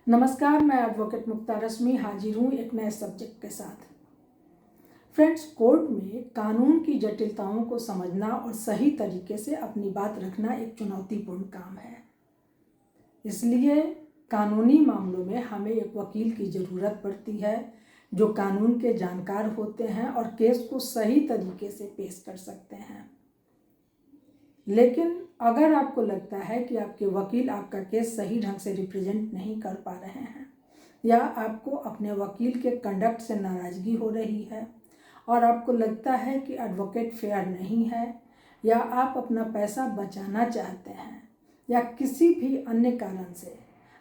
नमस्कार, मैं एडवोकेट मुक्ता रश्मि हाजिर हूँ एक नए सब्जेक्ट के साथ। फ्रेंड्स, कोर्ट में कानून की जटिलताओं को समझना और सही तरीके से अपनी बात रखना एक चुनौतीपूर्ण काम है। इसलिए कानूनी मामलों में हमें एक वकील की ज़रूरत पड़ती है जो कानून के जानकार होते हैं और केस को सही तरीके से पेश कर सकते हैं। लेकिन अगर आपको लगता है कि आपके वकील आपका केस सही ढंग से रिप्रेजेंट नहीं कर पा रहे हैं या आपको अपने वकील के कंडक्ट से नाराज़गी हो रही है और आपको लगता है कि एडवोकेट फेयर नहीं है या आप अपना पैसा बचाना चाहते हैं या किसी भी अन्य कारण से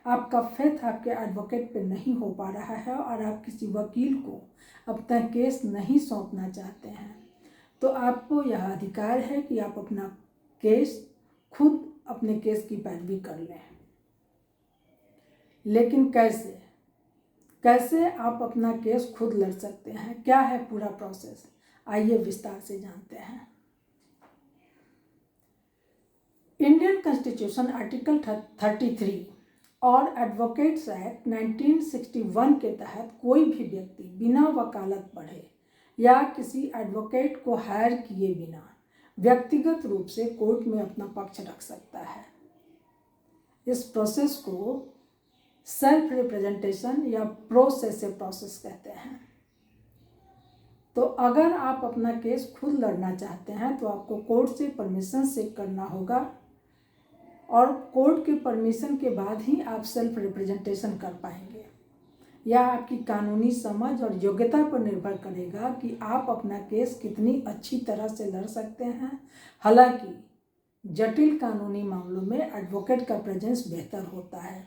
आपका फेथ आपके एडवोकेट पे नहीं हो पा रहा है और आप किसी वकील को अपना केस नहीं सौंपना चाहते हैं, तो आपको यह अधिकार है कि आप अपना केस खुद अपने केस की पैरवी कर लें। लेकिन कैसे आप अपना केस खुद लड़ सकते हैं, क्या है पूरा प्रोसेस, आइए विस्तार से जानते हैं। इंडियन कॉन्स्टिट्यूशन आर्टिकल 33 और एडवोकेट्स एक्ट 1961 के तहत कोई भी व्यक्ति बिना वकालत पढ़े या किसी एडवोकेट को हायर किए बिना व्यक्तिगत रूप से कोर्ट में अपना पक्ष रख सकता है। इस प्रोसेस को सेल्फ रिप्रेजेंटेशन या प्रोसेसिव प्रोसेस कहते हैं। तो अगर आप अपना केस खुद लड़ना चाहते हैं तो आपको कोर्ट से परमिशन सीक करना होगा और कोर्ट के परमिशन के बाद ही आप सेल्फ रिप्रेजेंटेशन कर पाएंगे। यह आपकी कानूनी समझ और योग्यता पर निर्भर करेगा कि आप अपना केस कितनी अच्छी तरह से लड़ सकते हैं। हालांकि जटिल कानूनी मामलों में एडवोकेट का प्रेजेंस बेहतर होता है,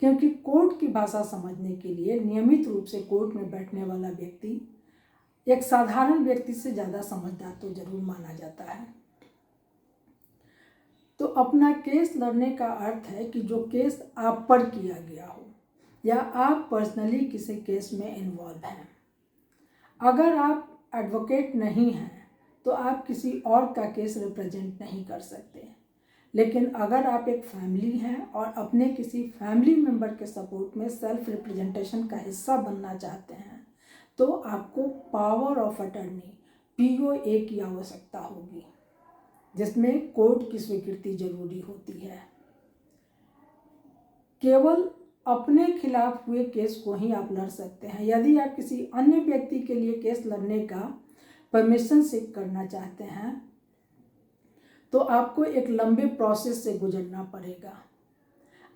क्योंकि कोर्ट की भाषा समझने के लिए नियमित रूप से कोर्ट में बैठने वाला व्यक्ति एक साधारण व्यक्ति से ज़्यादा समझदार तो जरूर माना जाता है। तो अपना केस लड़ने का अर्थ है कि जो केस आप पर किया गया हो या आप पर्सनली किसी केस में इन्वॉल्व हैं। अगर आप एडवोकेट नहीं हैं तो आप किसी और का केस रिप्रेजेंट नहीं कर सकते। लेकिन अगर आप एक फैमिली हैं और अपने किसी फैमिली मेम्बर के सपोर्ट में सेल्फ रिप्रेजेंटेशन का हिस्सा बनना चाहते हैं तो आपको पावर ऑफ अटर्नी POA की आवश्यकता होगी, जिसमें कोर्ट की स्वीकृति जरूरी होती है। केवल अपने खिलाफ हुए केस को ही आप लड़ सकते हैं। यदि आप किसी अन्य व्यक्ति के लिए केस लड़ने का परमिशन सीक करना चाहते हैं तो आपको एक लंबे प्रोसेस से गुजरना पड़ेगा।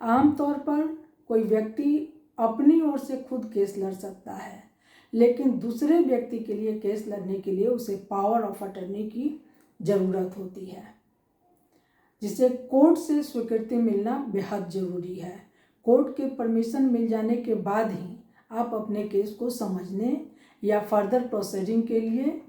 आमतौर पर कोई व्यक्ति अपनी ओर से खुद केस लड़ सकता है, लेकिन दूसरे व्यक्ति के लिए केस लड़ने के लिए उसे पावर ऑफ अटर्नी की ज़रूरत होती है, जिसे कोर्ट से स्वीकृति मिलना बेहद ज़रूरी है। कोर्ट के परमिशन मिल जाने के बाद ही आप अपने केस को समझने या फर्दर प्रोसीडिंग के लिए